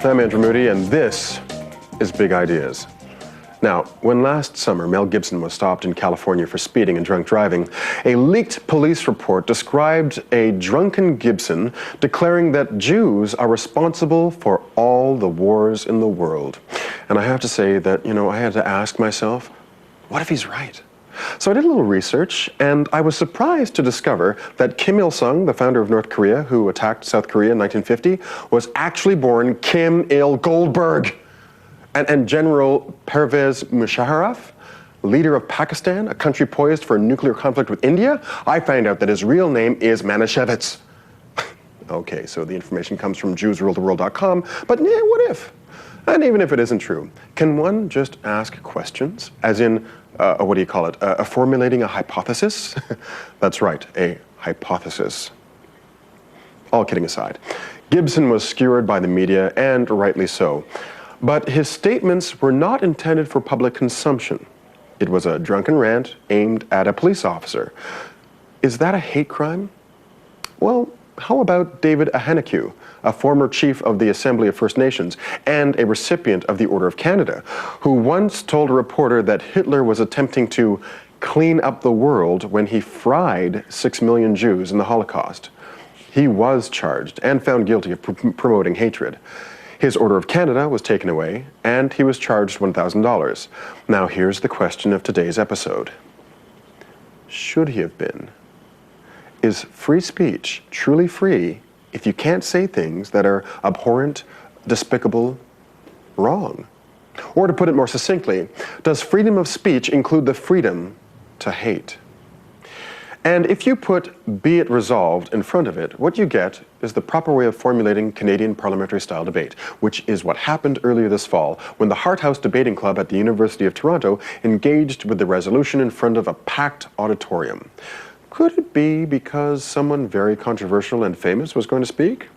I'm Andrew Moody, and this is Big Ideas. Now, when last summer Mel Gibson was stopped in California for speeding and drunk driving, a leaked police report described a drunken Gibson declaring that Jews are responsible for all the wars in the world. And I have to say that, I had to ask myself, what if he's right? So I did a little research, and I was surprised to discover that Kim Il-sung, the founder of North Korea, who attacked South Korea in 1950, was actually born Kim Il-Goldberg. And General Pervez Musharraf, leader of Pakistan, a country poised for a nuclear conflict with India, I found out that his real name is Manischewitz. Okay, so the information comes from JewsRuleTheWorld.com, but what if? And even if it isn't true, can one just ask questions? As in, formulating a hypothesis? That's right, a hypothesis. All kidding aside, Gibson was skewered by the media, and rightly so. But his statements were not intended for public consumption. It was a drunken rant aimed at a police officer. Is that a hate crime? Well, how about David Ahenakew, a former chief of the Assembly of First Nations and a recipient of the Order of Canada, who once told a reporter that Hitler was attempting to clean up the world when he fried 6 million Jews in the Holocaust. He was charged and found guilty of promoting hatred. His Order of Canada was taken away, and he was charged $1,000. Now here's the question of today's episode. Should he have been? Is free speech truly free if you can't say things that are abhorrent, despicable, wrong? Or to put it more succinctly, does freedom of speech include the freedom to hate? And if you put "be it resolved" in front of it, what you get is the proper way of formulating Canadian parliamentary-style debate, which is what happened earlier this fall when the Hart House Debating Club at the University of Toronto engaged with the resolution in front of a packed auditorium. Could it be because someone very controversial and famous was going to speak?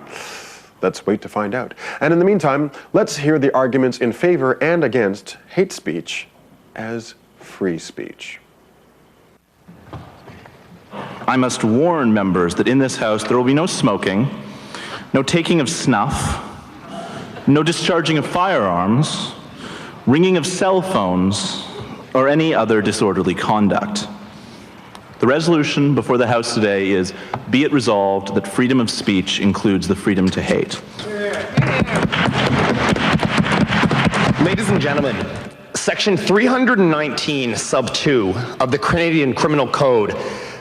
Let's wait to find out. And in the meantime, let's hear the arguments in favor and against hate speech as free speech. I must warn members that in this House there will be no smoking, no taking of snuff, no discharging of firearms, ringing of cell phones, or any other disorderly conduct. The resolution before the House today is, be it resolved that freedom of speech includes the freedom to hate. Ladies and gentlemen, Section 319, sub 2 of the Canadian Criminal Code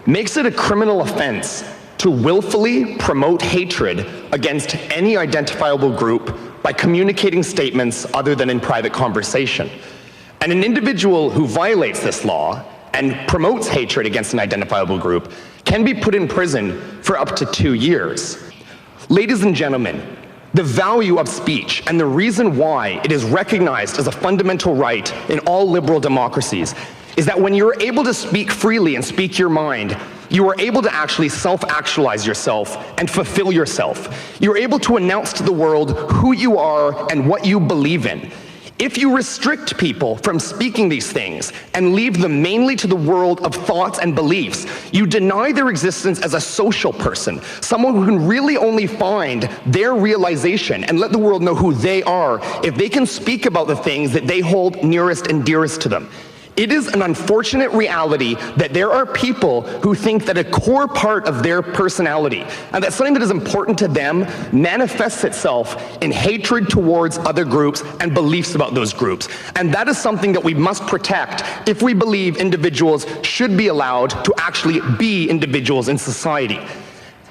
makes it a criminal offense to willfully promote hatred against any identifiable group by communicating statements other than in private conversation. And an individual who violates this law and promotes hatred against an identifiable group can be put in prison for up to 2 years. Ladies and gentlemen, the value of speech and the reason why it is recognized as a fundamental right in all liberal democracies is that when you're able to speak freely and speak your mind, you are able to actually self-actualize yourself and fulfill yourself. You're able to announce to the world who you are and what you believe in. If you restrict people from speaking these things and leave them mainly to the world of thoughts and beliefs, you deny their existence as a social person, someone who can really only find their realization and let the world know who they are if they can speak about the things that they hold nearest and dearest to them. It is an unfortunate reality that there are people who think that a core part of their personality, and that something that is important to them, manifests itself in hatred towards other groups and beliefs about those groups. And that is something that we must protect if we believe individuals should be allowed to actually be individuals in society.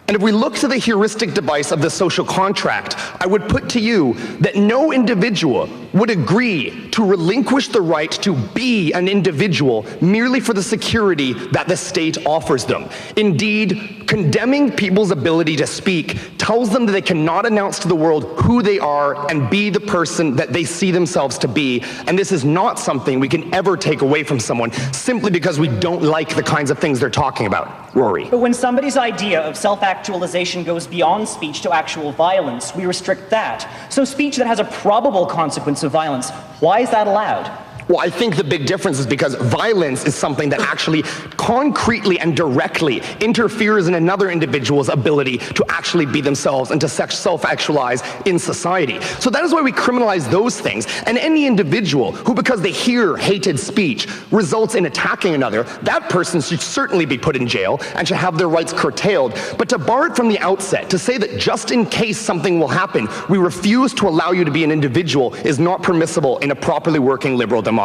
And if we look to the heuristic device of the social contract, I would put to you that no individual would agree to relinquish the right to be an individual merely for the security that the state offers them. Indeed, condemning people's ability to speak tells them that they cannot announce to the world who they are and be the person that they see themselves to be. And this is not something we can ever take away from someone simply because we don't like the kinds of things they're talking about. Rory. But when somebody's idea of self-actualization goes beyond speech to actual violence, we restrict that. So speech that has a probable consequence of violence, why is that allowed? Well, I think the big difference is because violence is something that actually concretely and directly interferes in another individual's ability to actually be themselves and to self-actualize in society. So that is why we criminalize those things. And any individual who, because they hear hated speech, results in attacking another, that person should certainly be put in jail and should have their rights curtailed. But to bar it from the outset, to say that just in case something will happen, we refuse to allow you to be an individual is not permissible in a properly working liberal democracy.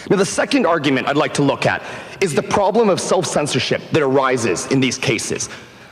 Now, the second argument I'd like to look at is the problem of self-censorship that arises in these cases.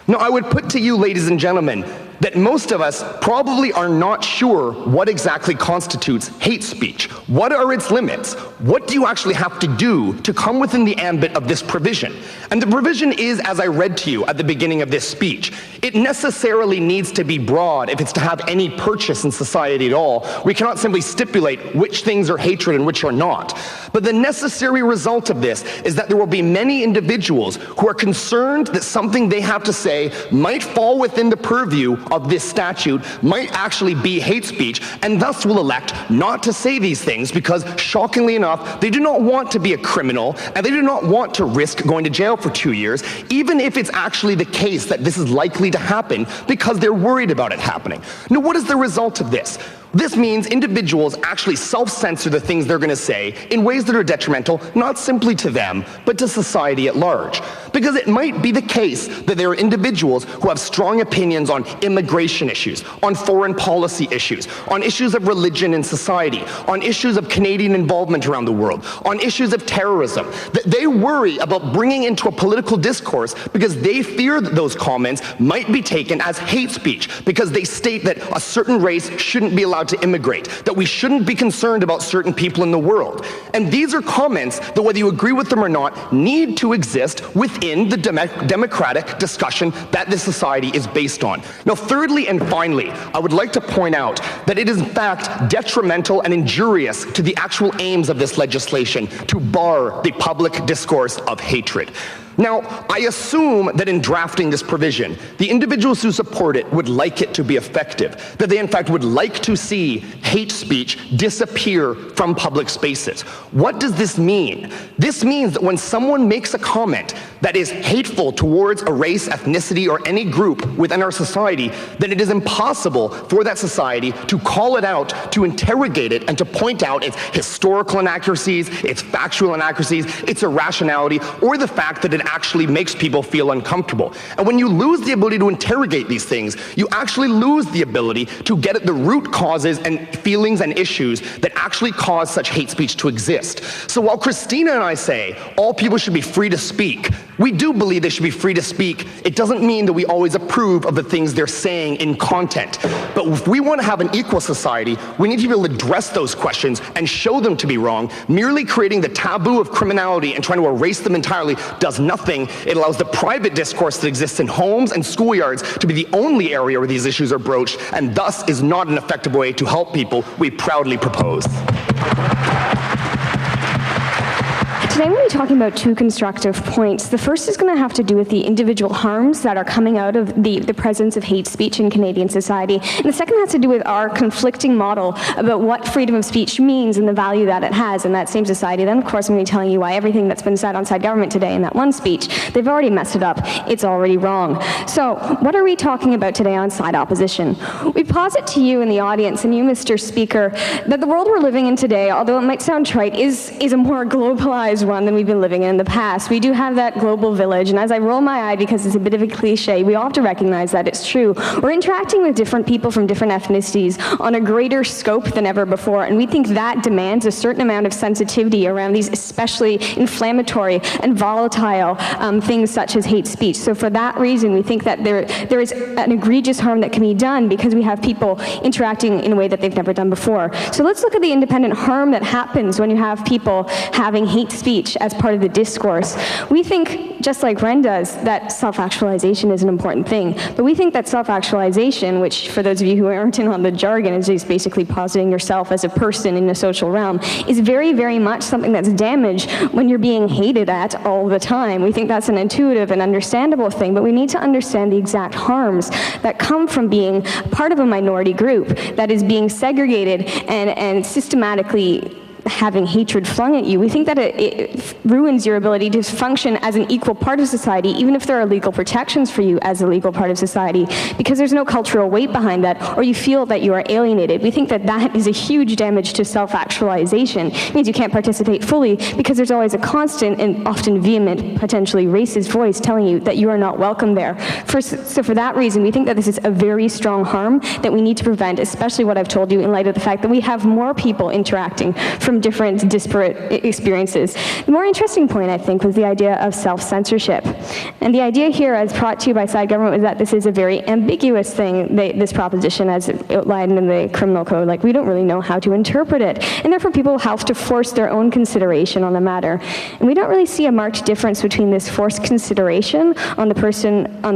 Now, I would put to you, ladies and gentlemen, that most of us probably are not sure what exactly constitutes hate speech. What are its limits? What do you actually have to do to come within the ambit of this provision? And the provision is, as I read to you at the beginning of this speech, it necessarily needs to be broad if it's to have any purchase in society at all. We cannot simply stipulate which things are hatred and which are not. But the necessary result of this is that there will be many individuals who are concerned that something they have to say might fall within the purview of this statute, might actually be hate speech, and thus will elect not to say these things because, shockingly enough, they do not want to be a criminal and they do not want to risk going to jail for 2 years, even if it's actually the case that this is likely to happen because they're worried about it happening. Now, what is the result of this? This means individuals actually self-censor the things they're going to say in ways that are detrimental, not simply to them, but to society at large. Because it might be the case that there are individuals who have strong opinions on immigration issues, on foreign policy issues, on issues of religion in society, on issues of Canadian involvement around the world, on issues of terrorism, that they worry about bringing into a political discourse because they fear that those comments might be taken as hate speech because they state that a certain race shouldn't be allowed to immigrate, that we shouldn't be concerned about certain people in the world. And these are comments that, whether you agree with them or not, need to exist within the democratic discussion that this society is based on. Now, thirdly and finally, I would like to point out that it is in fact detrimental and injurious to the actual aims of this legislation to bar the public discourse of hatred. Now, I assume that in drafting this provision, the individuals who support it would like it to be effective, that they in fact would like to see hate speech disappear from public spaces. What does this mean? This means that when someone makes a comment that is hateful towards a race, ethnicity, or any group within our society, then it is impossible for that society to call it out, to interrogate it, and to point out its historical inaccuracies, its factual inaccuracies, its irrationality, or the fact that it actually makes people feel uncomfortable. And when you lose the ability to interrogate these things, you actually lose the ability to get at the root causes and feelings and issues that actually cause such hate speech to exist. So while Christina and I say all people should be free to speak, we do believe they should be free to speak. It doesn't mean that we always approve of the things they're saying in content. But if we want to have an equal society, we need to be able to address those questions and show them to be wrong. Merely creating the taboo of criminality and trying to erase them entirely does nothing. It allows the private discourse that exists in homes and schoolyards to be the only area where these issues are broached, and thus is not an effective way to help people we proudly propose. Today I'm going to be talking about two constructive points. The first is going to have to do with the individual harms that are coming out of the presence of hate speech in Canadian society. And the second has to do with our conflicting model about what freedom of speech means and the value that it has in that same society. Then, of course, I'm going to be telling you why everything that's been said on side government today in that one speech, they've already messed it up. It's already wrong. So what are we talking about today on side opposition? We posit to you in the audience, and you, Mr. Speaker, that the world we're living in today, although it might sound trite, is a more globalized one than we've been living in the past. We do have that global village, and as I roll my eye because it's a bit of a cliche, we all have to recognize that it's true. We're interacting with different people from different ethnicities on a greater scope than ever before, and we think that demands a certain amount of sensitivity around these especially inflammatory and volatile things such as hate speech. So for that reason, we think that there is an egregious harm that can be done because we have people interacting in a way that they've never done before. So let's look at the independent harm that happens when you have people having hate speech as part of the discourse. We think, just like Ren does, that self-actualization is an important thing. But we think that self-actualization, which for those of you who aren't in on the jargon, is just basically positing yourself as a person in a social realm, is very, very much something that's damaged when you're being hated at all the time. We think that's an intuitive and understandable thing, but we need to understand the exact harms that come from being part of a minority group that is being segregated and systematically having hatred flung at you. We think that it ruins your ability to function as an equal part of society, even if there are legal protections for you as a legal part of society, because there's no cultural weight behind that, or you feel that you are alienated. We think that that is a huge damage to self-actualization. It means you can't participate fully because there's always a constant and often vehement, potentially racist voice telling you that you are not welcome there. So for that reason, we think that this is a very strong harm that we need to prevent, especially what I've told you in light of the fact that we have more people interacting from different disparate experiences. The more interesting point, I think, was the idea of self-censorship. And the idea here, as brought to you by side government, was that this is a very ambiguous thing, this proposition as outlined in the criminal code. Like, we don't really know how to interpret it. And therefore, people have to force their own consideration on the matter. And we don't really see a marked difference between this forced consideration on the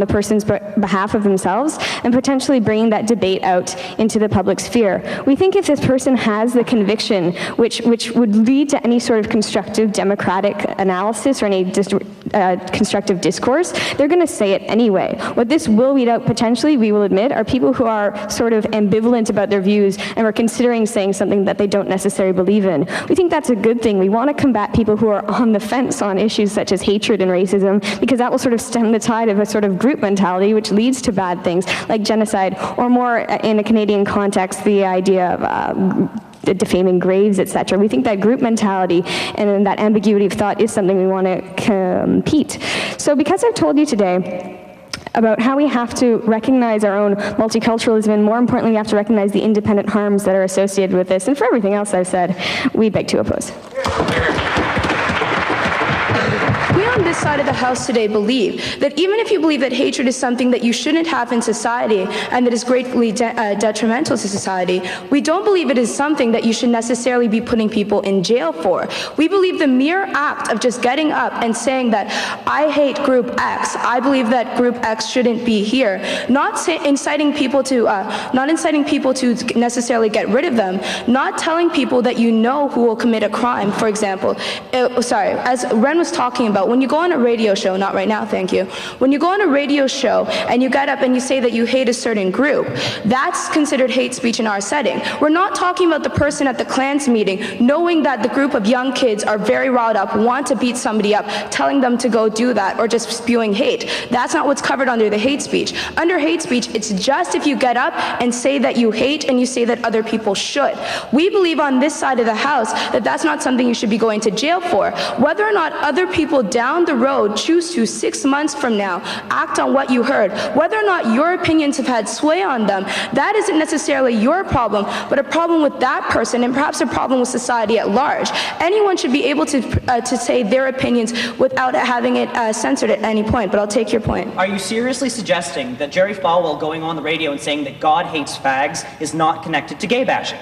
person's behalf of themselves and potentially bringing that debate out into the public sphere. We think if this person has the conviction which would lead to any sort of constructive democratic analysis or any constructive discourse, they're going to say it anyway. What this will weed out potentially, we will admit, are people who are sort of ambivalent about their views and are considering saying something that they don't necessarily believe in. We think that's a good thing. We want to combat people who are on the fence on issues such as hatred and racism, because that will sort of stem the tide of a sort of group mentality which leads to bad things like genocide, or more in a Canadian context, the idea of defaming graves, etc. We think that group mentality and that ambiguity of thought is something we want to compete. So because I've told you today about how we have to recognize our own multiculturalism, and more importantly, we have to recognize the independent harms that are associated with this, and for everything else I've said, we beg to oppose. We on this side of the House today believe that even if you believe that hatred is something that you shouldn't have in society and that is greatly detrimental to society, we don't believe it is something that you should necessarily be putting people in jail for. We believe the mere act of just getting up and saying that I hate group X, I believe that group X shouldn't be here, not inciting people to necessarily get rid of them, not telling people that you know who will commit a crime, for example. As Ren was talking about, when you go on a radio show, not right now, thank you. When you go on a radio show and you get up and you say that you hate a certain group, that's considered hate speech in our setting. We're not talking about the person at the Klans meeting knowing that the group of young kids are very riled up, want to beat somebody up, telling them to go do that, or just spewing hate. That's not what's covered under the hate speech. Under hate speech, it's just if you get up and say that you hate and you say that other people should. We believe on this side of the House that that's not something you should be going to jail for. Whether or not other people down the road choose to 6 months from now act on what you heard, whether or not your opinions have had sway on them, that isn't necessarily your problem, but a problem with that person and perhaps a problem with society at large. Anyone should be able to say their opinions without having it censored at any point, but I'll take your point. Are you seriously suggesting that Jerry Falwell going on the radio and saying that God hates fags is not connected to gay bashing?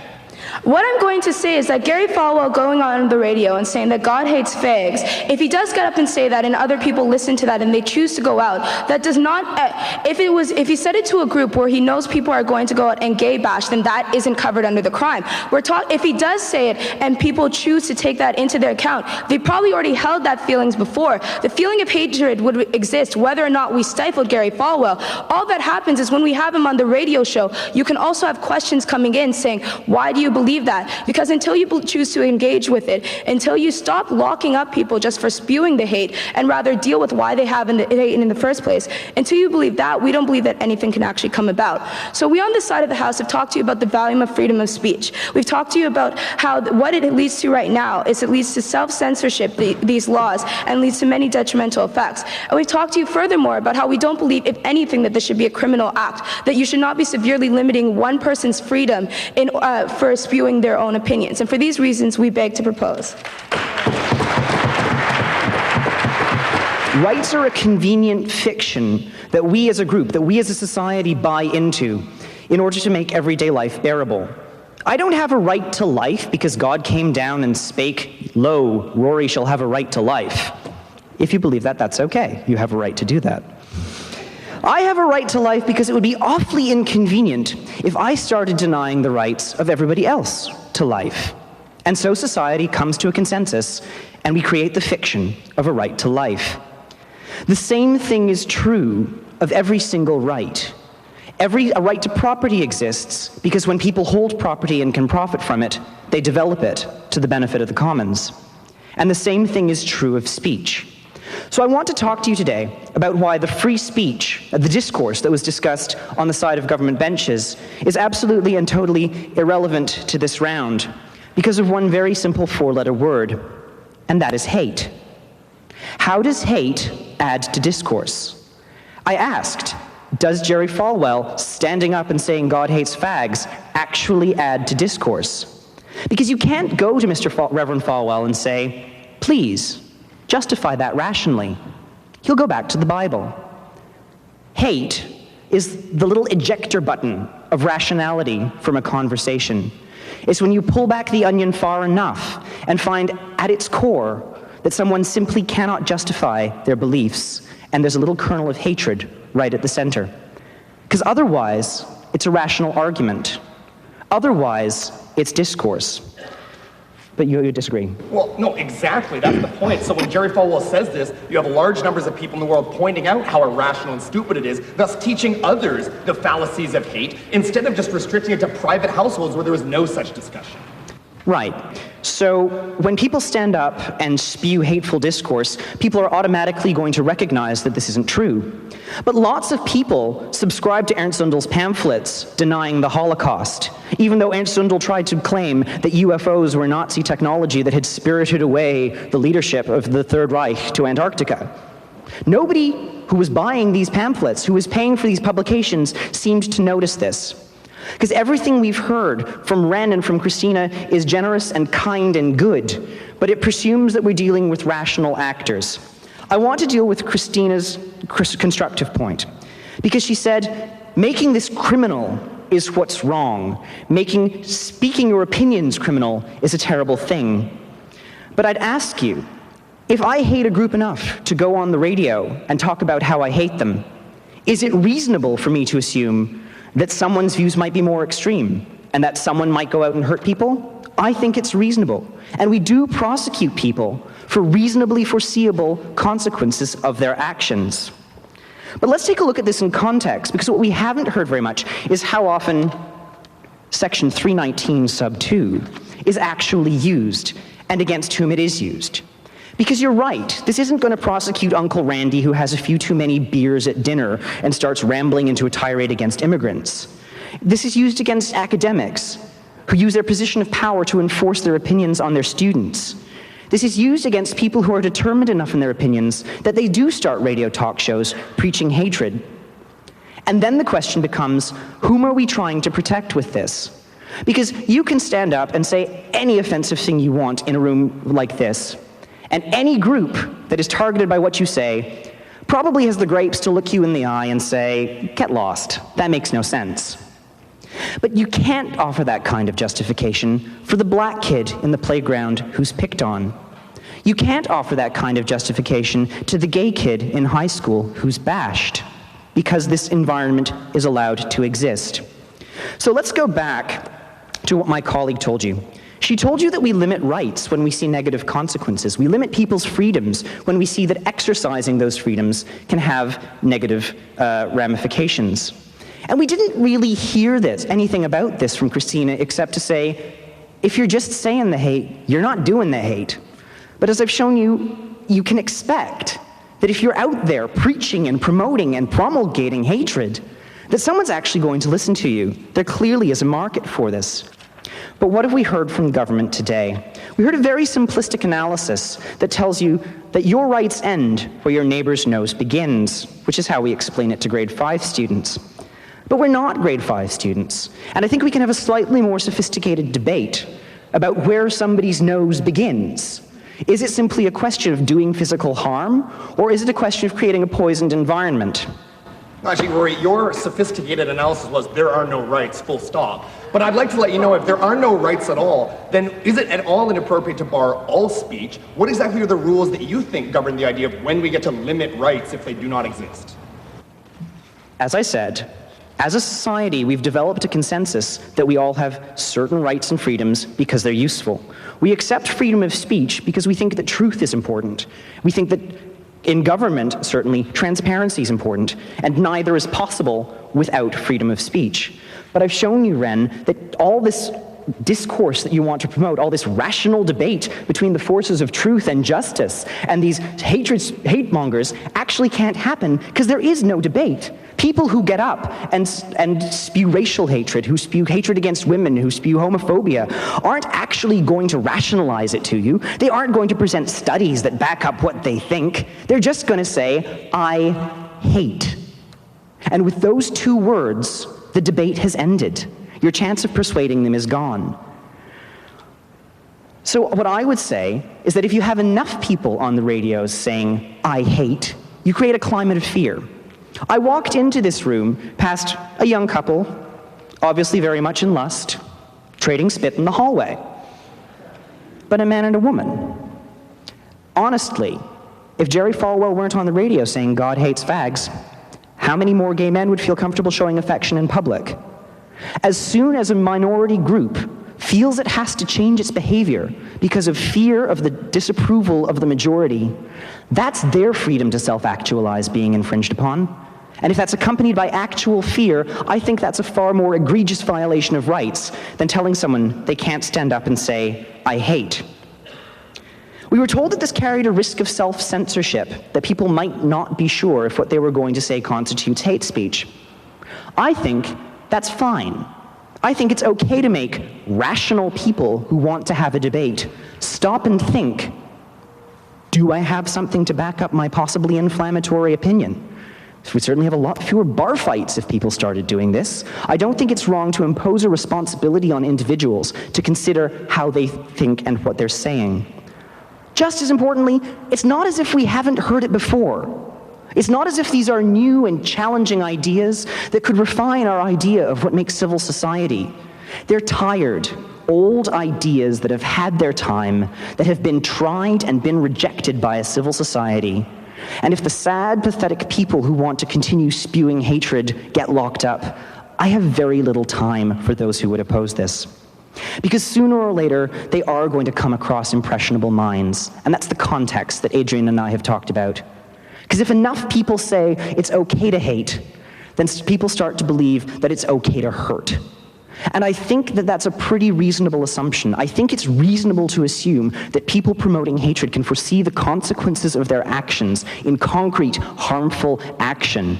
What I'm going to say is that Gary Falwell going on the radio and saying that God hates fags, if he does get up and say that and other people listen to that and they choose to go out, that does not, if he said it to a group where he knows people are going to go out and gay bash, then that isn't covered under the crime. If he does say it and people choose to take that into their account, they probably already held that feelings before. The feeling of hatred would exist whether or not we stifled Gary Falwell. All that happens is when we have him on the radio show, you can also have questions coming in saying, why do you believe that? Because until you choose to engage with it, until you stop locking up people just for spewing the hate and rather deal with why they have the hate in the first place, until you believe that, we don't believe that anything can actually come about. So we on this side of the House have talked to you about the value of freedom of speech. We've talked to you about how what it leads to right now is it leads to self-censorship, these laws, and leads to many detrimental effects. And we've talked to you furthermore about how we don't believe, if anything, that this should be a criminal act, that you should not be severely limiting one person's freedom for spewing their own opinions. And for these reasons, we beg to propose. Rights are a convenient fiction that we as a group, that we as a society buy into in order to make everyday life bearable. I don't have a right to life because God came down and spake, "Lo, Rory shall have a right to life." If you believe that, that's okay. You have a right to do that. I have a right to life because it would be awfully inconvenient if I started denying the rights of everybody else to life. And so society comes to a consensus, and we create the fiction of a right to life. The same thing is true of every single right. A right to property exists because when people hold property and can profit from it, they develop it to the benefit of the commons. And the same thing is true of speech. So I want to talk to you today about why the free speech, the discourse that was discussed on the side of government benches, is absolutely and totally irrelevant to this round because of one very simple four-letter word, and that is hate. How does hate add to discourse? I asked, does Jerry Falwell standing up and saying God hates fags actually add to discourse? Because you can't go to Reverend Falwell and say, please, justify that rationally. He'll go back to the Bible. Hate is the little ejector button of rationality from a conversation. It's when you pull back the onion far enough and find at its core that someone simply cannot justify their beliefs, and there's a little kernel of hatred right at the center. Because otherwise, it's a rational argument. Otherwise, it's discourse. But you disagree. Well, no, exactly. That's the point. So when Jerry Falwell says this, you have large numbers of people in the world pointing out how irrational and stupid it is, thus teaching others the fallacies of hate, instead of just restricting it to private households where there is no such discussion. Right. So when people stand up and spew hateful discourse, people are automatically going to recognize that this isn't true. But lots of people subscribe to Ernst Zundel's pamphlets denying the Holocaust, even though Ernst Zundel tried to claim that UFOs were Nazi technology that had spirited away the leadership of the Third Reich to Antarctica. Nobody who was buying these pamphlets, who was paying for these publications, seemed to notice this. Because everything we've heard from Ren and from Christina is generous and kind and good, but it presumes that we're dealing with rational actors. I want to deal with Christina's constructive point, because she said, making this criminal is what's wrong. Making speaking your opinions criminal is a terrible thing. But I'd ask you, if I hate a group enough to go on the radio and talk about how I hate them, is it reasonable for me to assume that someone's views might be more extreme and that someone might go out and hurt people? I think it's reasonable. And we do prosecute people for reasonably foreseeable consequences of their actions. But let's take a look at this in context, because what we haven't heard very much is how often Section 319 sub 2 is actually used and against whom it is used. Because you're right, this isn't going to prosecute Uncle Randy who has a few too many beers at dinner and starts rambling into a tirade against immigrants. This is used against academics who use their position of power to enforce their opinions on their students. This is used against people who are determined enough in their opinions that they do start radio talk shows preaching hatred. And then the question becomes, whom are we trying to protect with this? Because you can stand up and say any offensive thing you want in a room like this, and any group that is targeted by what you say probably has the grapes to look you in the eye and say, get lost, that makes no sense. But you can't offer that kind of justification for the black kid in the playground who's picked on. You can't offer that kind of justification to the gay kid in high school who's bashed, because this environment is allowed to exist. So let's go back to what my colleague told you. She told you that we limit rights when we see negative consequences. We limit people's freedoms when we see that exercising those freedoms can have negative ramifications. And we didn't really hear anything about this from Christina, except to say, if you're just saying the hate, you're not doing the hate. But as I've shown you, you can expect that if you're out there preaching and promoting and promulgating hatred, that someone's actually going to listen to you. There clearly is a market for this. But what have we heard from government today? We heard a very simplistic analysis that tells you that your rights end where your neighbor's nose begins, which is how we explain it to grade 5 students. But we're not grade 5 students, and I think we can have a slightly more sophisticated debate about where somebody's nose begins. Is it simply a question of doing physical harm, or is it a question of creating a poisoned environment? Actually, Rory, your sophisticated analysis was there are no rights, full stop. But I'd like to let you know, if there are no rights at all, then is it at all inappropriate to bar all speech? What exactly are the rules that you think govern the idea of when we get to limit rights if they do not exist? As I said, as a society, we've developed a consensus that we all have certain rights and freedoms because they're useful. We accept freedom of speech because we think that truth is important. We think that In government, certainly, transparency is important, and neither is possible without freedom of speech. But I've shown you, Ren, that all this discourse that you want to promote, all this rational debate between the forces of truth and justice, and these hate mongers actually can't happen because there is no debate. People who get up and spew racial hatred, who spew hatred against women, who spew homophobia, aren't actually going to rationalize it to you. They aren't going to present studies that back up what they think. They're just going to say, I hate. And with those two words, the debate has ended. Your chance of persuading them is gone. So what I would say is that if you have enough people on the radios saying, I hate, you create a climate of fear. I walked into this room past a young couple, obviously very much in lust, trading spit in the hallway. But a man and a woman. Honestly, if Jerry Falwell weren't on the radio saying God hates fags, how many more gay men would feel comfortable showing affection in public? As soon as a minority group feels it has to change its behavior because of fear of the disapproval of the majority, that's their freedom to self-actualize being infringed upon. And if that's accompanied by actual fear, I think that's a far more egregious violation of rights than telling someone they can't stand up and say, I hate. We were told that this carried a risk of self-censorship, that people might not be sure if what they were going to say constitutes hate speech. I think that's fine. I think it's okay to make rational people who want to have a debate stop and think, do I have something to back up my possibly inflammatory opinion? We'd certainly have a lot fewer bar fights if people started doing this. I don't think it's wrong to impose a responsibility on individuals to consider how they think and what they're saying. Just as importantly, it's not as if we haven't heard it before. It's not as if these are new and challenging ideas that could refine our idea of what makes civil society. They're tired, old ideas that have had their time, that have been tried and been rejected by a civil society. And if the sad, pathetic people who want to continue spewing hatred get locked up, I have very little time for those who would oppose this. Because sooner or later, they are going to come across impressionable minds. And that's the context that Adrian and I have talked about. Because if enough people say it's okay to hate, then people start to believe that it's okay to hurt. And I think that that's a pretty reasonable assumption. I think it's reasonable to assume that people promoting hatred can foresee the consequences of their actions in concrete, harmful action.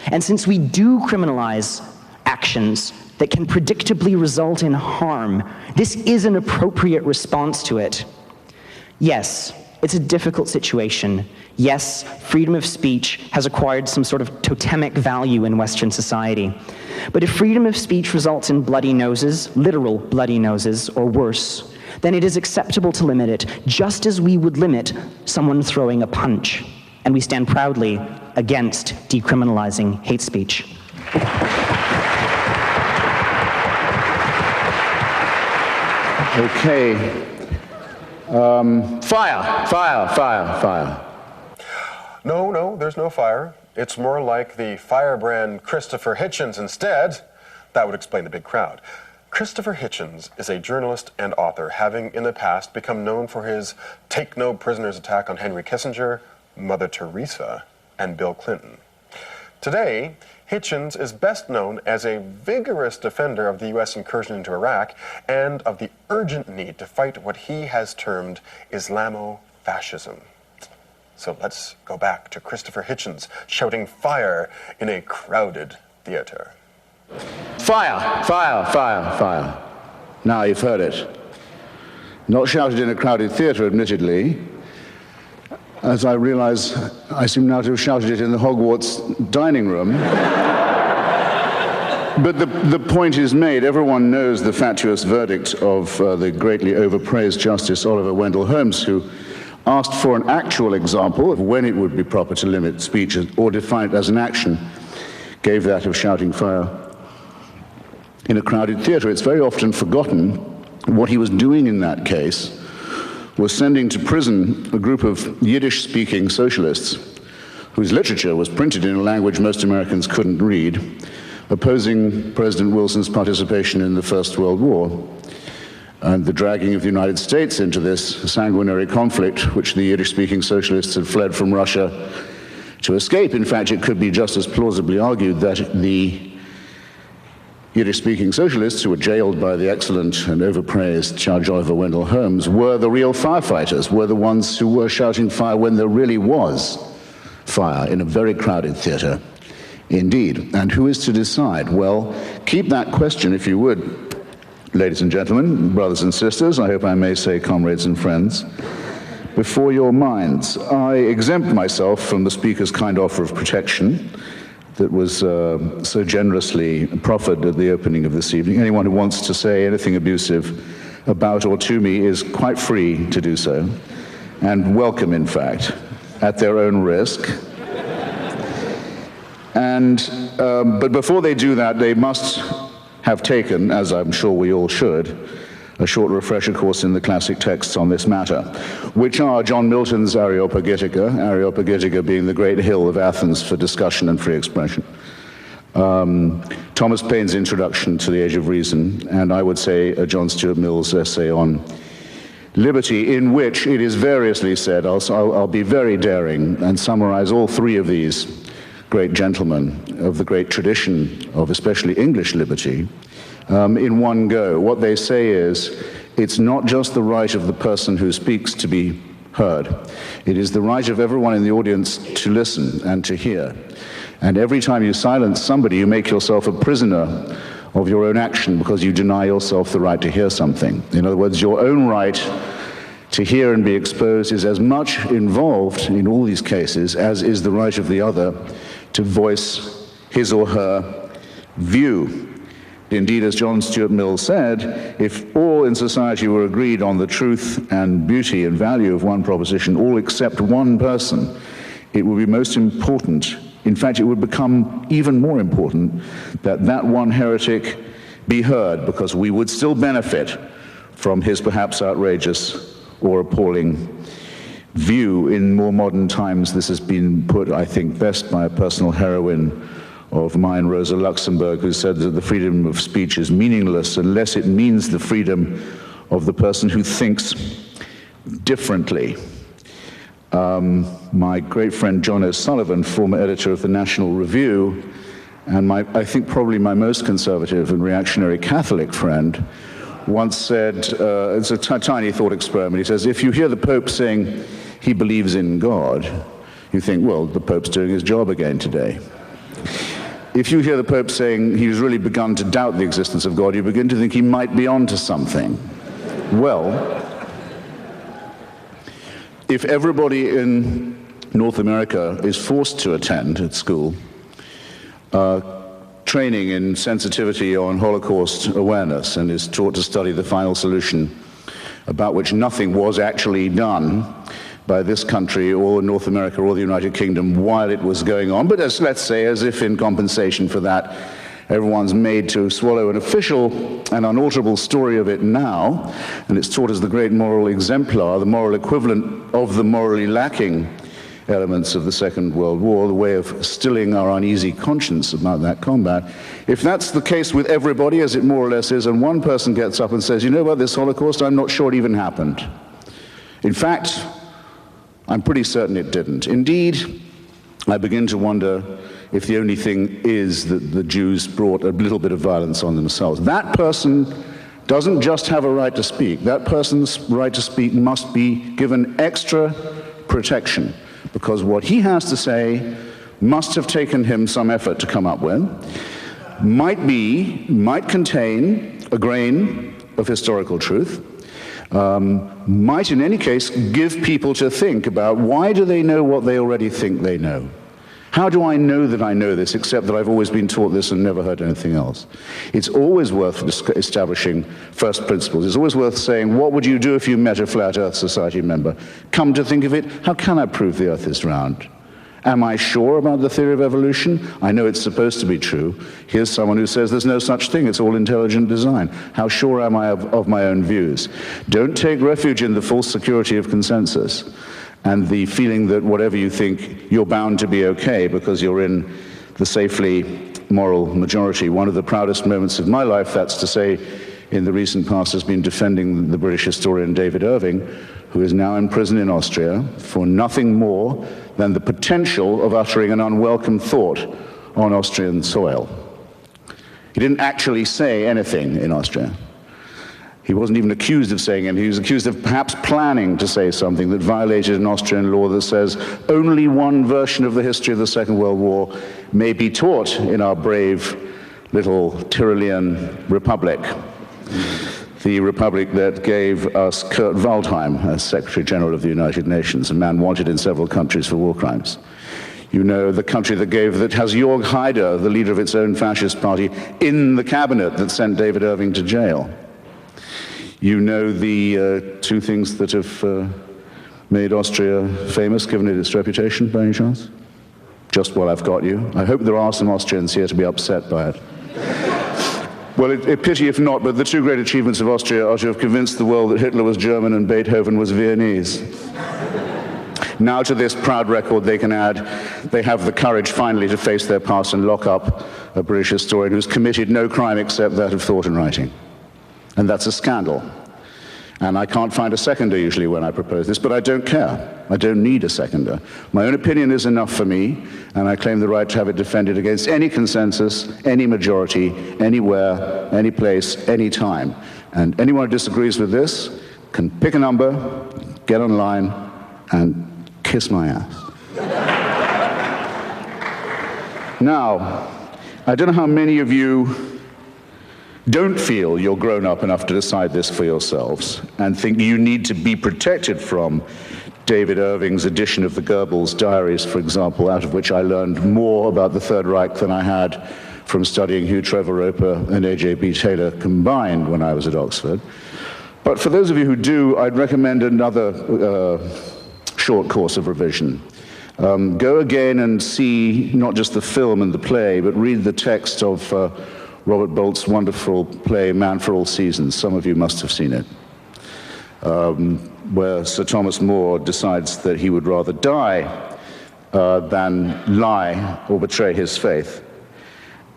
And since we do criminalize actions that can predictably result in harm, this is an appropriate response to it. Yes, it's a difficult situation. Yes, freedom of speech has acquired some sort of totemic value in Western society. But if freedom of speech results in bloody noses, literal bloody noses, or worse, then it is acceptable to limit it, just as we would limit someone throwing a punch. And we stand proudly against decriminalizing hate speech. Okay. Fire. No, there's no fire. It's more like the firebrand Christopher Hitchens instead. That would explain the big crowd. Christopher Hitchens is a journalist and author, having in the past become known for his take no prisoners attack on Henry Kissinger, Mother Teresa, and Bill Clinton. Today, Hitchens is best known as a vigorous defender of the U.S. incursion into Iraq and of the urgent need to fight what he has termed Islamofascism. So let's go back to Christopher Hitchens shouting fire in a crowded theater. Fire. Now you've heard it. Not shouted in a crowded theater, admittedly. As I realize, I seem now to have shouted it in the Hogwarts dining room. But the point is made. Everyone knows the fatuous verdict of the greatly overpraised Justice Oliver Wendell Holmes, who asked for an actual example of when it would be proper to limit speech or define it as an action, gave that of shouting fire in a crowded theater. It's very often forgotten what he was doing in that case was sending to prison a group of Yiddish-speaking socialists whose literature was printed in a language most Americans couldn't read, opposing President Wilson's participation in the First World War. and the dragging of the United States into this sanguinary conflict, which the Yiddish-speaking socialists had fled from Russia to escape. In fact, it could be just as plausibly argued that the Yiddish-speaking socialists, who were jailed by the excellent and overpraised Judge Oliver Wendell Holmes, were the real firefighters, were the ones who were shouting fire when there really was fire in a very crowded theater indeed. And who is to decide? Well, keep that question, if you would, ladies and gentlemen, brothers and sisters, I hope I may say comrades and friends, before your minds. I exempt myself from the Speaker's kind offer of protection that was so generously proffered at the opening of this evening. Anyone who wants to say anything abusive about or to me is quite free to do so, and welcome, in fact, at their own risk. But before they do that, they must have taken, as I'm sure we all should, a short refresher course in the classic texts on this matter, which are John Milton's Areopagitica being the great hill of Athens for discussion and free expression, Thomas Paine's Introduction to the Age of Reason, and I would say John Stuart Mill's essay on liberty, in which it is variously said, I'll be very daring and summarize all three of these great gentlemen of the great tradition of especially English liberty in one go. What they say is, it's not just the right of the person who speaks to be heard. It is the right of everyone in the audience to listen and to hear. And every time you silence somebody, you make yourself a prisoner of your own action because you deny yourself the right to hear something. In other words, your own right to hear and be exposed is as much involved in all these cases as is the right of the other to voice his or her view. Indeed, as John Stuart Mill said, if all in society were agreed on the truth and beauty and value of one proposition, all except one person, it would be most important, in fact, it would become even more important, that that one heretic be heard, because we would still benefit from his perhaps outrageous or appalling view. In more modern times, this has been put, I think, best by a personal heroine of mine, Rosa Luxemburg, who said that the freedom of speech is meaningless unless it means the freedom of the person who thinks differently. My great friend John O'Sullivan, former editor of the National Review, and I think probably my most conservative and reactionary Catholic friend, once said, it's a tiny thought experiment, he says, if you hear the Pope saying he believes in God, you think, well, the Pope's doing his job again today. If you hear the Pope saying he's really begun to doubt the existence of God, you begin to think he might be onto something. Well, if everybody in North America is forced to attend at school training in sensitivity on Holocaust awareness and is taught to study the final solution, about which nothing was actually done by this country or North America or the United Kingdom while it was going on, but let's say as if in compensation for that, everyone's made to swallow an official and unalterable story of it now, and it's taught as the great moral exemplar, the moral equivalent of the morally lacking elements of the Second World War, the way of stilling our uneasy conscience about that combat. If that's the case with everybody, as it more or less is, and one person gets up and says, you know about this Holocaust, I'm not sure it even happened. In fact, I'm pretty certain it didn't. Indeed, I begin to wonder if the only thing is that the Jews brought a little bit of violence on themselves. That person doesn't just have a right to speak. That person's right to speak must be given extra protection, because what he has to say must have taken him some effort to come up with, might contain a grain of historical truth, might in any case give people to think about why do they know what they already think they know? How do I know that I know this, except that I've always been taught this and never heard anything else? It's always worth establishing first principles. It's always worth saying, what would you do if you met a Flat Earth Society member? Come to think of it, how can I prove the Earth is round? Am I sure about the theory of evolution? I know it's supposed to be true. Here's someone who says there's no such thing, it's all intelligent design. How sure am I of my own views? Don't take refuge in the false security of consensus and the feeling that whatever you think, you're bound to be okay because you're in the safely moral majority. One of the proudest moments of my life, that's to say, in the recent past has been defending the British historian David Irving, who is now in prison in Austria for nothing more than the potential of uttering an unwelcome thought on Austrian soil. He didn't actually say anything in Austria. He wasn't even accused of saying anything. He was accused of perhaps planning to say something that violated an Austrian law that says only one version of the history of the Second World War may be taught in our brave little Tyrolean republic. The republic that gave us Kurt Waldheim as Secretary General of the United Nations, a man wanted in several countries for war crimes. You know, the country that has Jörg Haider, the leader of its own fascist party, in the cabinet that sent David Irving to jail. You know the two things that have made Austria famous, given it its reputation, by any chance? Just while I've got you. I hope there are some Austrians here to be upset by it. Well, a pity if not, but the two great achievements of Austria are to have convinced the world that Hitler was German and Beethoven was Viennese. Now to this proud record they can add, they have the courage finally to face their past and lock up a British historian who's committed no crime except that of thought and writing. And that's a scandal. And I can't find a seconder usually when I propose this, but I don't care. I don't need a seconder. My own opinion is enough for me, and I claim the right to have it defended against any consensus, any majority, anywhere, any place, any time. And anyone who disagrees with this can pick a number, get online, and kiss my ass. Now, I don't know how many of you don't feel you're grown up enough to decide this for yourselves and think you need to be protected from David Irving's edition of the Goebbels diaries, for example, out of which I learned more about the Third Reich than I had from studying Hugh Trevor Roper and A.J.B. Taylor combined when I was at Oxford. But for those of you who do, I'd recommend another short course of revision. Go again and see not just the film and the play, but read the text of Robert Bolt's wonderful play, Man for All Seasons. Some of you must have seen it, where Sir Thomas More decides that he would rather die than lie or betray his faith.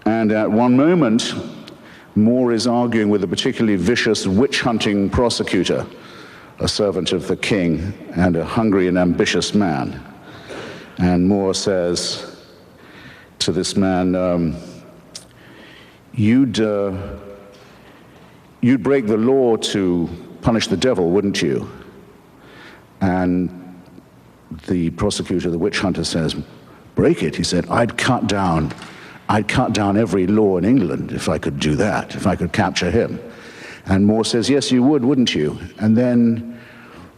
And at one moment, More is arguing with a particularly vicious witch-hunting prosecutor, a servant of the king and a hungry and ambitious man. And More says to this man, You'd break the law to punish the devil, wouldn't you? And the prosecutor, the witch hunter, says, break it? He said, I'd cut down every law in England if I could do that, if I could capture him. And More says, yes, you would, wouldn't you? And then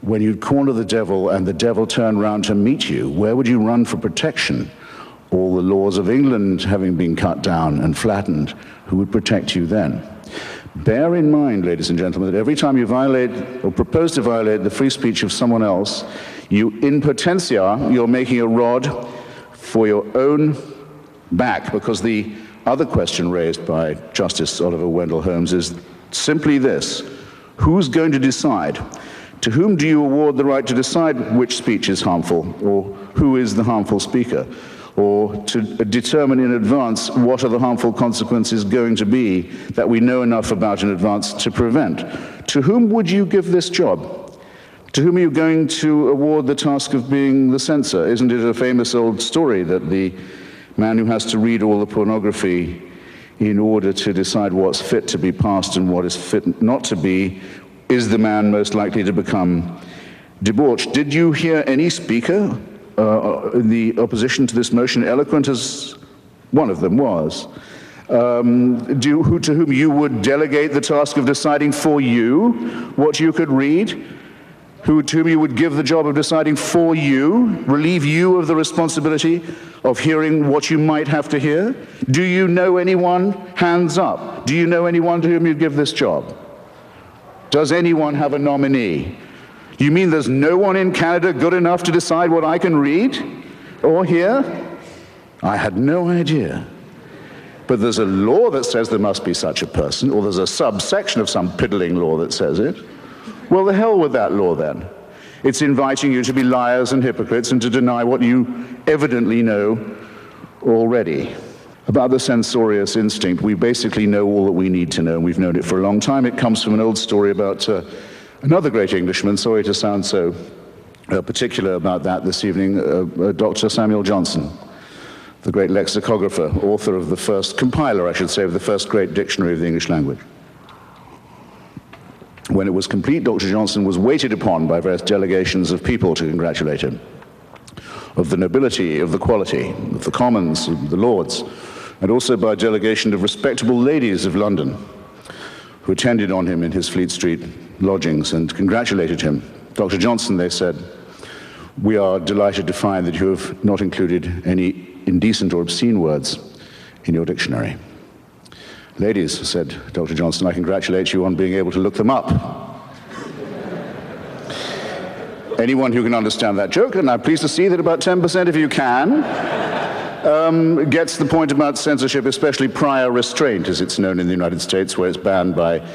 when you'd corner the devil and the devil turned round to meet you, where would you run for protection? All the laws of England having been cut down and flattened, who would protect you then? Bear in mind, ladies and gentlemen, that every time you violate or propose to violate the free speech of someone else, you, in potentia, you're making a rod for your own back, because the other question raised by Justice Oliver Wendell Holmes is simply this: who's going to decide? To whom do you award the right to decide which speech is harmful, or who is the harmful speaker? Or to determine in advance what are the harmful consequences going to be that we know enough about in advance to prevent? To whom would you give this job? To whom are you going to award the task of being the censor? Isn't it a famous old story that the man who has to read all the pornography in order to decide what's fit to be passed and what is fit not to be is the man most likely to become debauched? Did you hear any speaker in the opposition to this motion, eloquent as one of them was, to whom you would delegate the task of deciding for you what you could read, to whom you would give the job of deciding for you, relieve you of the responsibility of hearing what you might have to hear? Do you know anyone? Hands up. Do you know anyone to whom you'd give this job? Does anyone have a nominee? You mean there's no one in Canada good enough to decide what I can read or hear? I had no idea. But there's a law that says there must be such a person, or there's a subsection of some piddling law that says it. Well, the hell with that law then. It's inviting you to be liars and hypocrites and to deny what you evidently know already. about the censorious instinct. We basically know all that we need to know, and we've known it for a long time. It comes from an old story about another great Englishman. Sorry to sound so particular about that this evening, Dr. Samuel Johnson, the great lexicographer, author of the first, compiler, I should say, of the first great dictionary of the English language. When it was complete, Dr. Johnson was waited upon by various delegations of people to congratulate him, of the nobility, of the quality, of the commons, of the lords, and also by a delegation of respectable ladies of London who attended on him in his Fleet Street lodgings and congratulated him. Dr. Johnson, they said, we are delighted to find that you have not included any indecent or obscene words in your dictionary. Ladies, said Dr. Johnson, I congratulate you on being able to look them up. Anyone who can understand that joke, and I'm pleased to see that about 10% of you can, gets the point about censorship, especially prior restraint, as it's known in the United States, where it's banned by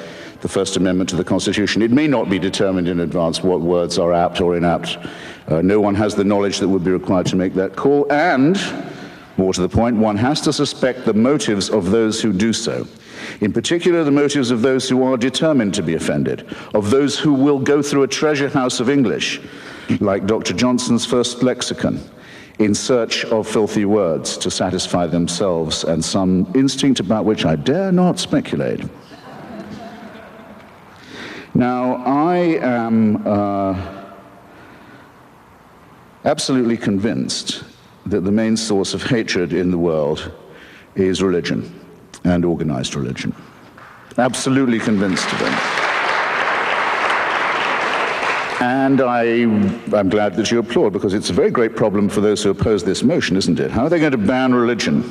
the First Amendment to the Constitution. It may not be determined in advance what words are apt or inapt. No one has the knowledge that would be required to make that call, and, more to the point, one has to suspect the motives of those who do so. In particular, the motives of those who are determined to be offended, of those who will go through a treasure house of English, like Dr. Johnson's first lexicon, in search of filthy words to satisfy themselves and some instinct about which I dare not speculate. Now, I am absolutely convinced that the main source of hatred in the world is religion and organized religion. Absolutely convinced of it. And I'm glad that you applaud, because it's a very great problem for those who oppose this motion, isn't it? How are they going to ban religion?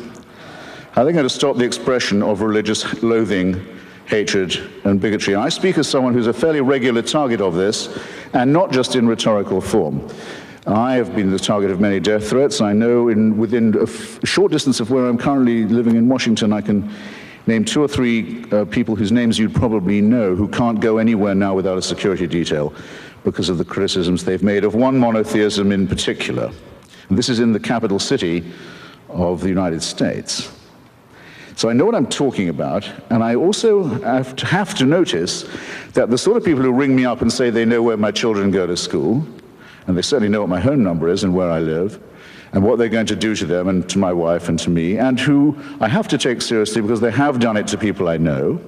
How are they going to stop the expression of religious loathing, hatred, and bigotry? I speak as someone who's a fairly regular target of this, and not just in rhetorical form. I have been the target of many death threats. I know within a short distance of where I'm currently living in Washington, I can name 2 or 3 people whose names you'd probably know who can't go anywhere now without a security detail because of the criticisms they've made of one monotheism in particular. And this is in the capital city of the United States. So I know what I'm talking about, and I also have to notice that the sort of people who ring me up and say they know where my children go to school, and they certainly know what my home number is and where I live, and what they're going to do to them and to my wife and to me, and who I have to take seriously because they have done it to people I know,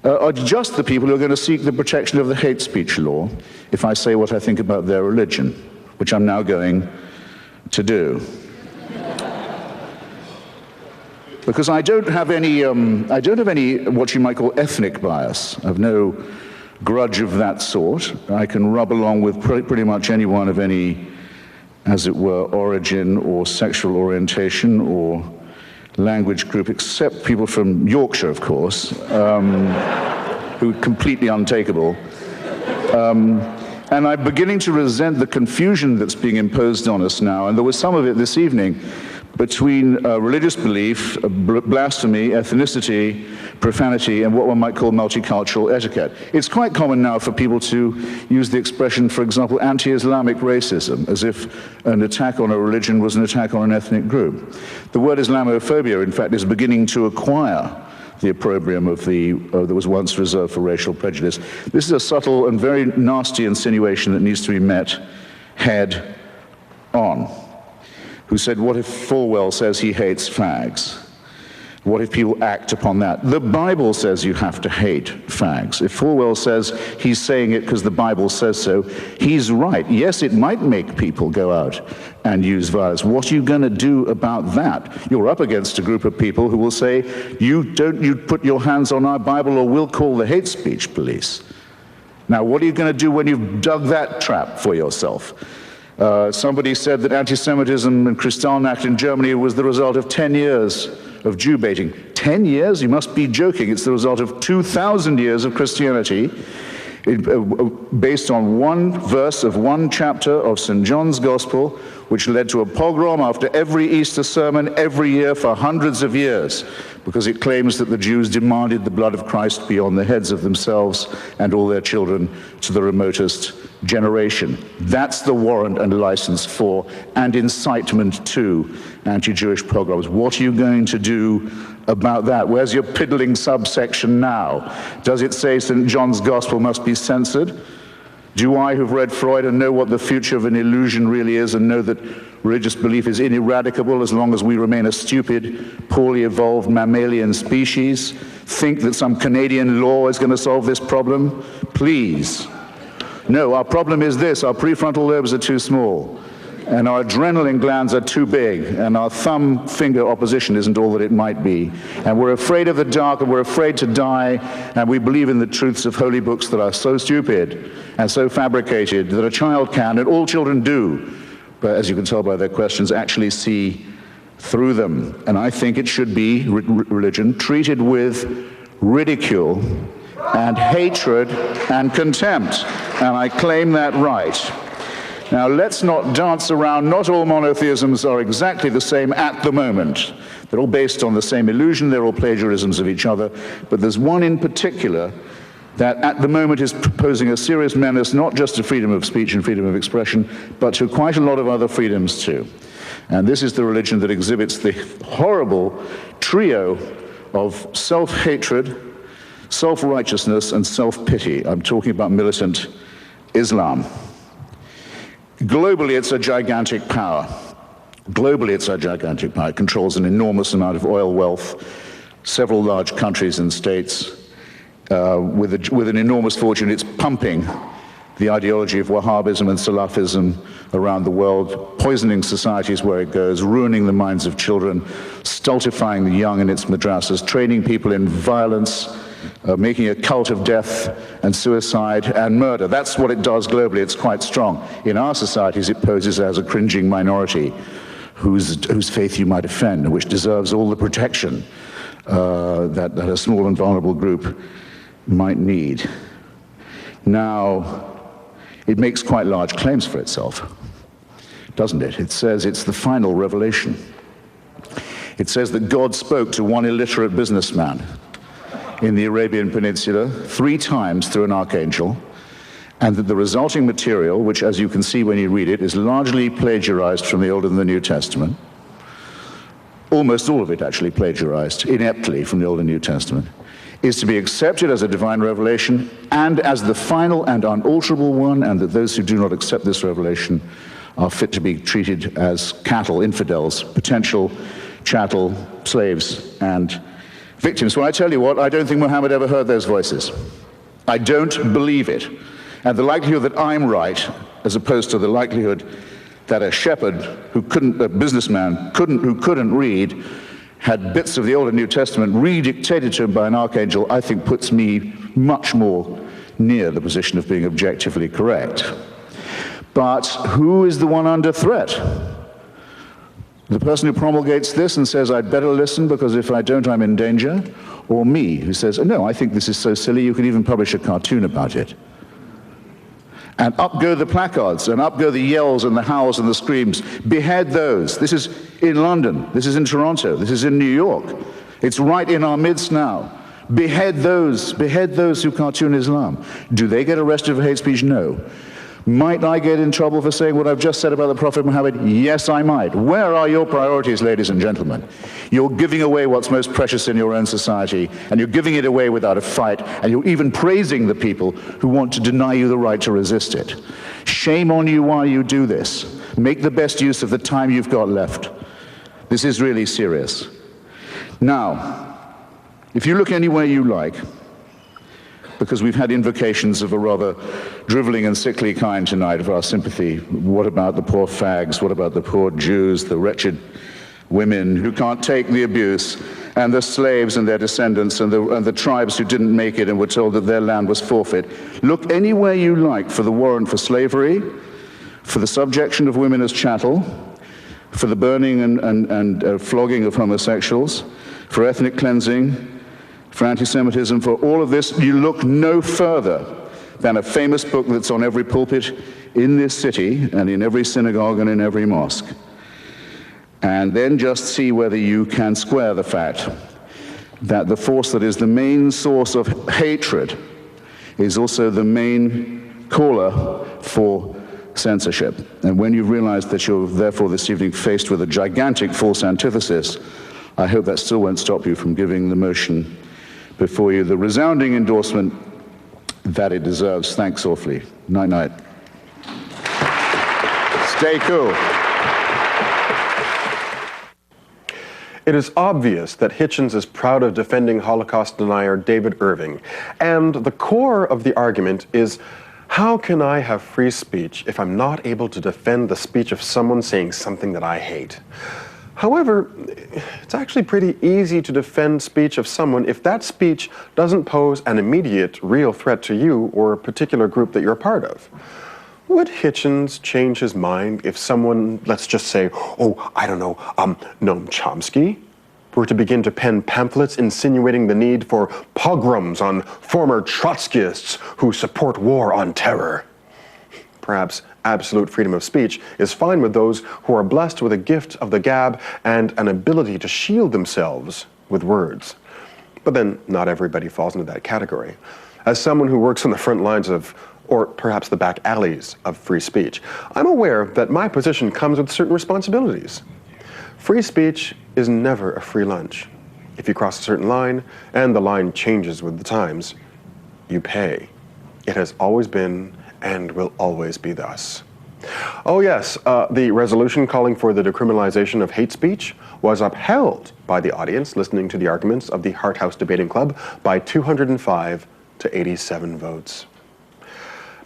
are just the people who are going to seek the protection of the hate speech law if I say what I think about their religion, which I'm now going to do. Because I don't have any what you might call ethnic bias. I have no grudge of that sort. I can rub along with pretty much anyone of any, as it were, origin or sexual orientation or language group, except people from Yorkshire, of course, who are completely untakeable. And I'm beginning to resent the confusion that's being imposed on us now, and there was some of it this evening, between religious belief, blasphemy, ethnicity, profanity, and what one might call multicultural etiquette. It's quite common now for people to use the expression, for example, anti-Islamic racism, as if an attack on a religion was an attack on an ethnic group. The word Islamophobia, in fact, is beginning to acquire the opprobrium of that was once reserved for racial prejudice. This is a subtle and very nasty insinuation that needs to be met head on. Who said, what if Falwell says he hates fags? What if people act upon that? The Bible says you have to hate fags. If Falwell says he's saying it because the Bible says so, he's right. Yes, it might make people go out and use violence. What are you going to do about that? You're up against a group of people who will say, you put your hands on our Bible or we'll call the hate speech police. Now, what are you going to do when you've dug that trap for yourself? Somebody said that anti-Semitism and Kristallnacht in Germany was the result of 10 years of Jew baiting. 10 years? You must be joking. It's the result of 2,000 years of Christianity, based on one verse of one chapter of St. John's Gospel, which led to a pogrom after every Easter sermon every year for hundreds of years, because it claims that the Jews demanded the blood of Christ be on the heads of themselves and all their children to the remotest generation. That's the warrant and license for and incitement to anti-Jewish pogroms. What are you going to do about that? Where's your piddling subsection now? Does it say St. John's Gospel must be censored? Do I, who've read Freud and know what the future of an illusion really is, and know that religious belief is ineradicable as long as we remain a stupid, poorly evolved mammalian species, think that some Canadian law is going to solve this problem? Please. No, our problem is this: our prefrontal lobes are too small, and our adrenaline glands are too big, and our thumb finger opposition isn't all that it might be. And we're afraid of the dark, and we're afraid to die, and we believe in the truths of holy books that are so stupid and so fabricated that a child can, and all children do, but as you can tell by their questions, actually see through them. And I think it should be, religion, treated with ridicule and hatred and contempt, and I claim that right. Now, let's not dance around. Not all monotheisms are exactly the same at the moment. They're all based on the same illusion. They're all plagiarisms of each other. But there's one in particular that at the moment is posing a serious menace, not just to freedom of speech and freedom of expression, but to quite a lot of other freedoms too. And this is the religion that exhibits the horrible trio of self-hatred, self-righteousness, and self-pity. I'm talking about militant Islam. Globally, it's a gigantic power. Globally, it's a gigantic power. It controls an enormous amount of oil wealth, several large countries and states. With an enormous fortune, it's pumping the ideology of Wahhabism and Salafism around the world, poisoning societies where it goes, ruining the minds of children, stultifying the young in its madrasas, training people in violence, making a cult of death and suicide and murder. That's what it does globally. It's quite strong. In our societies, it poses as a cringing minority whose faith you might offend, which deserves all the protection that a small and vulnerable group might need. Now, it makes quite large claims for itself, doesn't it? It says it's the final revelation. It says that God spoke to one illiterate businessman in the Arabian Peninsula 3 times through an archangel, and that the resulting material, which, as you can see when you read it, is largely plagiarized from the Old and the New Testament, almost all of it actually plagiarized ineptly from the Old and New Testament, is to be accepted as a divine revelation and as the final and unalterable one, and that those who do not accept this revelation are fit to be treated as cattle, infidels, potential chattel, slaves, and victims. Well, I tell you what, I don't think Muhammad ever heard those voices. I don't believe it. And the likelihood that I'm right, as opposed to the likelihood that a shepherd a businessman who couldn't read, had bits of the Old and New Testament redictated to him by an archangel, I think puts me much more near the position of being objectively correct. But who is the one under threat? The person who promulgates this and says, I'd better listen because if I don't, I'm in danger? Or me, who says, no, I think this is so silly, you could even publish a cartoon about it. And up go the placards, and up go the yells and the howls and the screams. Behead those. This is in London. This is in Toronto. This is in New York. It's right in our midst now. Behead those who cartoon Islam. Do they get arrested for hate speech? No. Might I get in trouble for saying what I've just said about the Prophet Muhammad? Yes, I might. Where are your priorities, ladies and gentlemen? You're giving away what's most precious in your own society, and you're giving it away without a fight, and you're even praising the people who want to deny you the right to resist it. Shame on you while you do this. Make the best use of the time you've got left. This is really serious. Now, if you look anywhere you like, because we've had invocations of a rather driveling and sickly kind tonight of our sympathy. What about the poor fags? What about the poor Jews, the wretched women who can't take the abuse, and the slaves and their descendants, and the tribes who didn't make it and were told that their land was forfeit? Look anywhere you like for the warrant for slavery, for the subjection of women as chattel, for the burning and flogging of homosexuals, for ethnic cleansing, for anti-Semitism, for all of this. You look no further than a famous book that's on every pulpit in this city and in every synagogue and in every mosque. And then just see whether you can square the fact that the force that is the main source of hatred is also the main caller for censorship. And when you've realized that you're therefore this evening faced with a gigantic false antithesis, I hope that still won't stop you from giving the motion before you the resounding endorsement that it deserves. Thanks awfully. Night night. Stay cool. It is obvious that Hitchens is proud of defending Holocaust denier David Irving, and the core of the argument is, how can I have free speech if I'm not able to defend the speech of someone saying something that I hate? However, it's actually pretty easy to defend speech of someone if that speech doesn't pose an immediate, real threat to you or a particular group that you're a part of. Would Hitchens change his mind if someone, let's just say, oh, I don't know, Noam Chomsky, were to begin to pen pamphlets insinuating the need for pogroms on former Trotskyists who support war on terror? Perhaps absolute freedom of speech is fine with those who are blessed with a gift of the gab and an ability to shield themselves with words. But then not everybody falls into that category. As someone who works on the front lines of, or perhaps the back alleys of free speech, I'm aware that my position comes with certain responsibilities. Free speech is never a free lunch. If you cross a certain line, and the line changes with the times, you pay. It has always been and will always be thus. Oh yes, the resolution calling for the decriminalization of hate speech was upheld by the audience listening to the arguments of the Hart House Debating Club by 205 to 87 votes.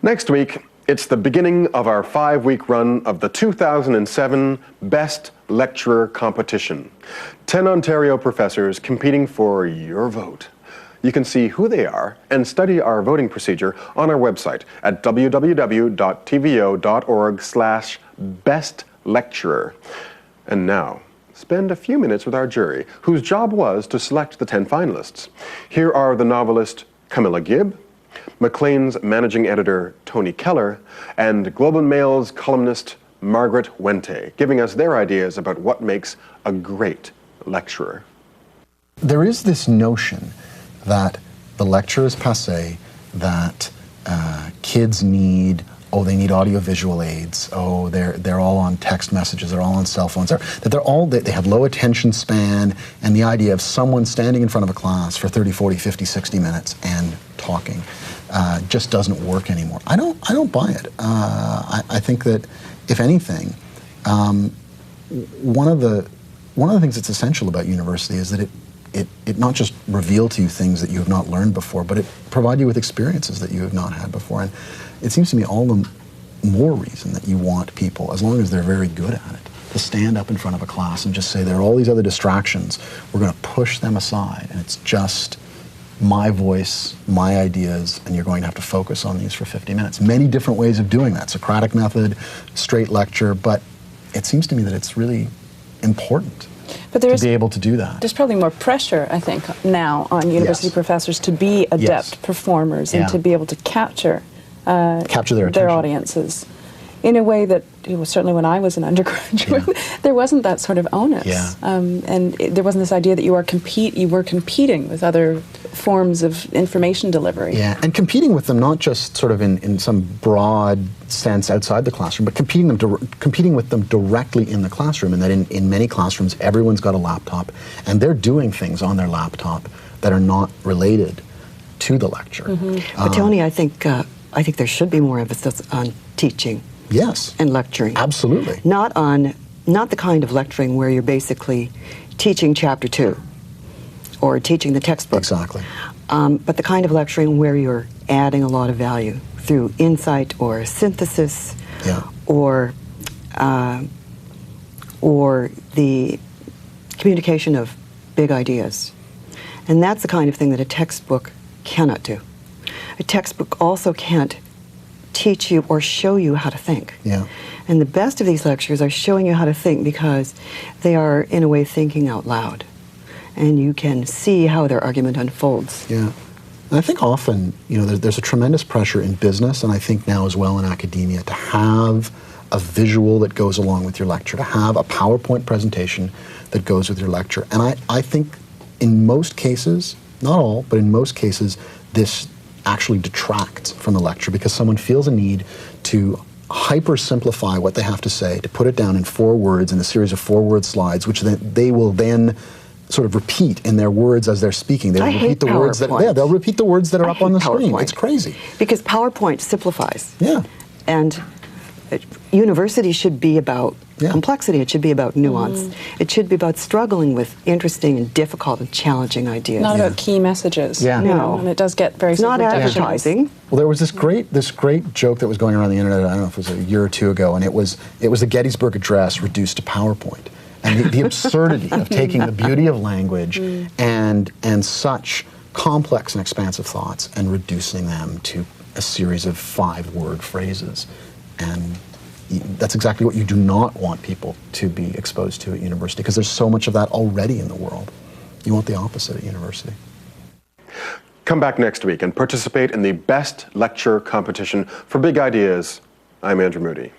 Next week, it's the beginning of our 5-week run of the 2007 Best Lecturer Competition. 10 Ontario professors competing for your vote. You can see who they are and study our voting procedure on our website at www.tvo.org/bestlecturer. And now, spend a few minutes with our jury, whose job was to select the 10 finalists. Here are the novelist Camilla Gibb, Maclean's managing editor Tony Keller, and Globe and Mail's columnist Margaret Wente, giving us their ideas about what makes a great lecturer. There is this notion that the lecture is passé, that kids need, they need audiovisual aids, they're all on text messages, they're all on cell phones, that they have low attention span, and the idea of someone standing in front of a class for 30, 40, 50, 60 minutes and talking just doesn't work anymore. I don't buy it. I think that, if anything, one of the things that's essential about university is that it not just reveal to you things that you have not learned before, but it provide you with experiences that you have not had before. And it seems to me all the more reason that you want people, as long as they're very good at it, to stand up in front of a class and just say, there are all these other distractions, we're going to push them aside, and it's just my voice, my ideas, and you're going to have to focus on these for 50 minutes. Many different ways of doing that. Socratic method, straight lecture, but it seems to me that it's really important to be able to do that. There's probably more pressure, I think, now on university professors to be adept performers and to be able to capture their audiences in a way that, certainly when I was an undergraduate, there wasn't that sort of onus. And there wasn't this idea that you were competing with other forms of information delivery. Yeah, and competing with them not just sort of in some broad sense outside the classroom, but competing with them directly in the classroom, and that in many classrooms everyone's got a laptop and they're doing things on their laptop that are not related to the lecture. But Tony, I think there should be more emphasis on teaching. Yes. And lecturing. Absolutely. Not the kind of lecturing where you're basically teaching chapter 2 or teaching the textbook. Exactly. But the kind of lecturing where you're adding a lot of value through insight or synthesis or the communication of big ideas. And that's the kind of thing that a textbook cannot do. A textbook also can't teach you or show you how to think. Yeah. And the best of these lectures are showing you how to think because they are, in a way, thinking out loud. And you can see how their argument unfolds. Yeah. And I think often, there's a tremendous pressure in business, and I think now as well in academia, to have a visual that goes along with your lecture, to have a PowerPoint presentation that goes with your lecture. And I think in most cases, not all, but in most cases, this actually detracts from the lecture because someone feels a need to hyper simplify what they have to say, to put it down in 4 words in a series of 4-word slides, which they will then sort of repeat in their words as they're speaking. They'll repeat the words that they'll repeat the words that are up on the screen. It's crazy. Because PowerPoint simplifies. Yeah. And university should be about complexity. It should be about nuance. It should be about struggling with interesting and difficult and challenging ideas. Not about key messages. Yeah. No. And it does get very It's not advertising. Well, there was this great joke that was going around the internet, I don't know if it was a year or 2 ago, and it was the Gettysburg Address reduced to PowerPoint. And the absurdity of taking the beauty of language and such complex and expansive thoughts and reducing them to a series of 5-word phrases. And that's exactly what you do not want people to be exposed to at university, because there's so much of that already in the world. You want the opposite at university. Come back next week and participate in the best lecture competition for big ideas. I'm Andrew Moody.